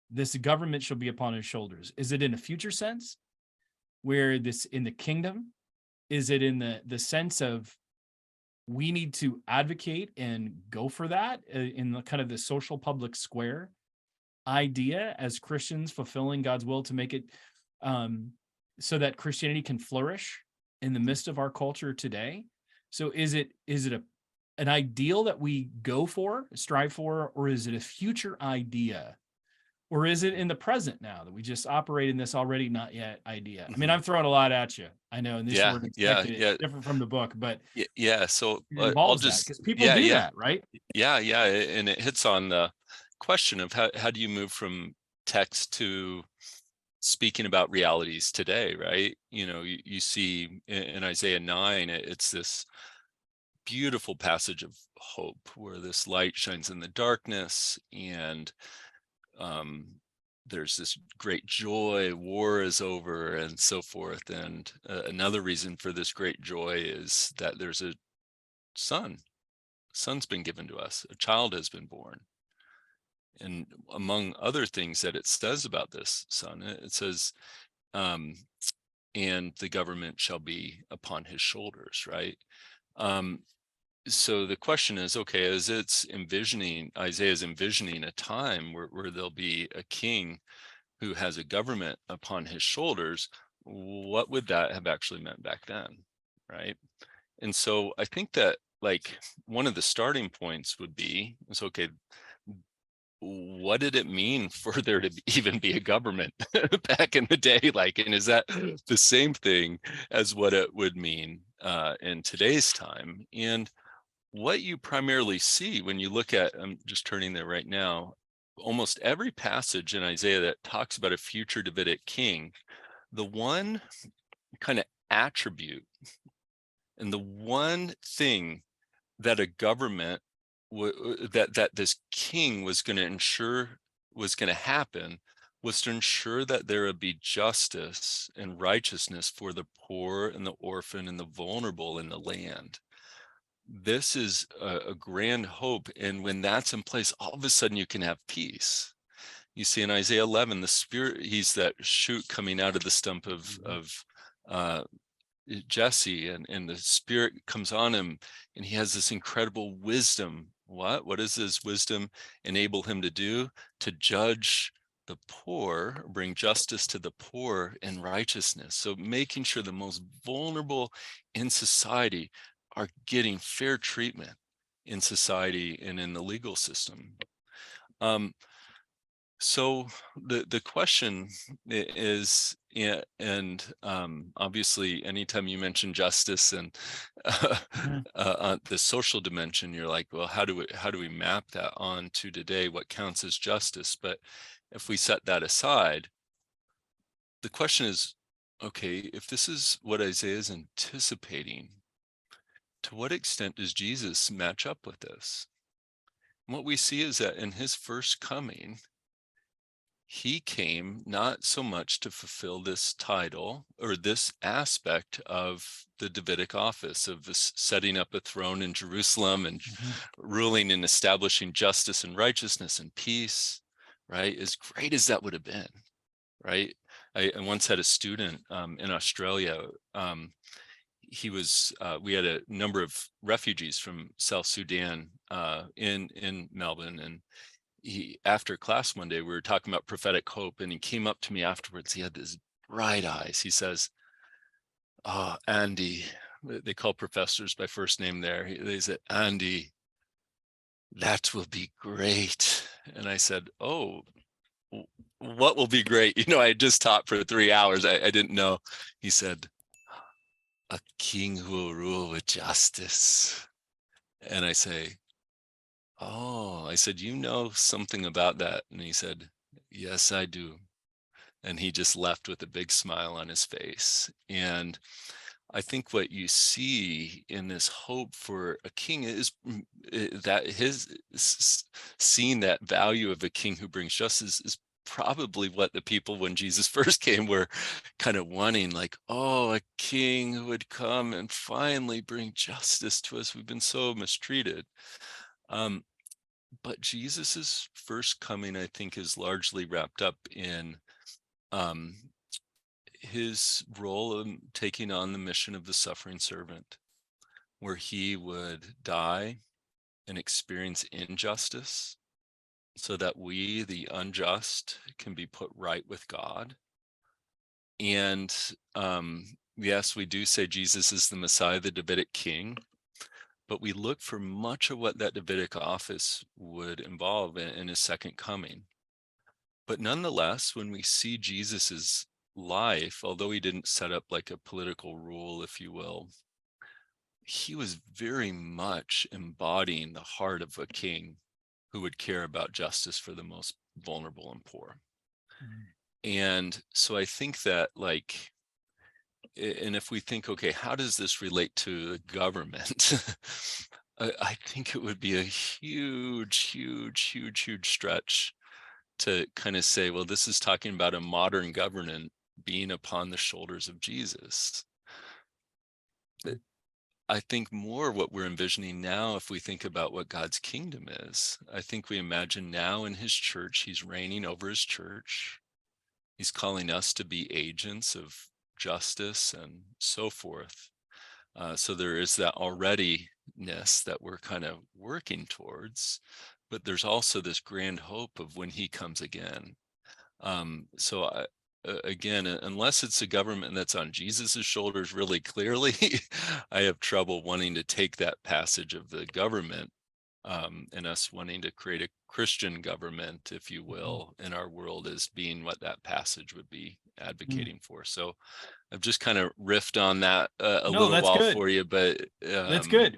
this government shall be upon his shoulders? Is it in a future sense, where this in the kingdom? Is it in the sense of we need to advocate and go for that in the kind of the social public square idea as Christians fulfilling God's will to make it so that Christianity can flourish in the midst of our culture today? So is it an ideal that we go for, strive for, or is it a future idea? Or is it in the present now that we just operate in this already not yet idea? I mean, I'm throwing a lot at you, I know, and this Yeah, word yeah, expected yeah, different from the book, but yeah. So it I'll involves that just, because people yeah, do yeah, that, right? yeah, and it hits on the question of how do you move from text to speaking about realities today, right? You see in Isaiah 9, it's this beautiful passage of hope where this light shines in the darkness, and um, there's this great joy, war is over, and so forth. And another reason for this great joy is that there's a son. Son's been given to us. A child has been born. And among other things that it says about this son, it says, and the government shall be upon his shoulders, right? So the question is, okay, as Isaiah's envisioning a time where there'll be a king who has a government upon his shoulders, what would that have actually meant back then, right? And so I think that, like, one of the starting points would be, it's okay, what did it mean for there to even be a government back in the day? Like, and is that the same thing as what it would mean in today's time? And what you primarily see when you look at, I'm just turning there right now, almost every passage in Isaiah that talks about a future Davidic king, the one kind of attribute and the one thing that a government that this king was going to ensure was going to happen was to ensure that there would be justice and righteousness for the poor and the orphan and the vulnerable in the land. This is a grand hope, and when that's in place, all of a sudden you can have peace. You see in Isaiah 11, the Spirit, he's that shoot coming out of the stump of Jesse, and the Spirit comes on him, and he has this incredible wisdom. What does his wisdom enable him to do? To judge the poor, bring justice to the poor, and righteousness. So making sure the most vulnerable in society are getting fair treatment in society and in the legal system. So the question is, yeah, and obviously, anytime you mention justice and the social dimension, you're like, well, how do we map that on to today? What counts as justice? But if we set that aside, the question is, okay, if this is what Isaiah is anticipating, to what extent does Jesus match up with this? And what we see is that in his first coming, he came not so much to fulfill this title or this aspect of the Davidic office of this setting up a throne in Jerusalem and ruling and establishing justice and righteousness and peace, right? As great as that would have been, right? I once had a student in Australia. We had a number of refugees from South Sudan in Melbourne, and after class one day, we were talking about prophetic hope, and he came up to me afterwards. He had these bright eyes. He says, "Oh, Andy," they call professors by first name there. They said, "Andy, that will be great." And I said, "Oh, what will be great?" I had just taught for 3 hours. I didn't know. He said, "A king who will rule with justice." And I say, "Oh," I said, "You know something about that?" And he said, "Yes, I do." And he just left with a big smile on his face. And I think what you see in this hope for a king is that seeing that value of a king who brings justice is probably what the people when Jesus first came were kind of wanting, like, oh, a king who would come and finally bring justice to us. We've been so mistreated. But Jesus's first coming, I think, is largely wrapped up in um, his role of taking on the mission of the suffering servant, where he would die and experience injustice so that we, the unjust, can be put right with God. And yes, we do say Jesus is the Messiah, the Davidic king, but we look for much of what that Davidic office would involve in his second coming. But nonetheless, when we see Jesus's life, although he didn't set up like a political rule, if you will, he was very much embodying the heart of a king who would care about justice for the most vulnerable and poor. Mm. And so I think that, like, and if we think, okay, how does this relate to the government? I think it would be a huge stretch to kind of say, well, this is talking about a modern government being upon the shoulders of Jesus. I think more what we're envisioning now, if we think about what God's kingdom is, I think we imagine now in his church, he's reigning over his church. He's calling us to be agents of justice and so forth. So there is that already-ness that we're kind of working towards, but there's also this grand hope of when he comes again. Again, unless it's a government that's on Jesus's shoulders really clearly, I have trouble wanting to take that passage of the government and us wanting to create a Christian government, if you will, in our world as being what that passage would be Mm. advocating for. So I've just kind of riffed on that a No, little that's while good. for you, but That's good.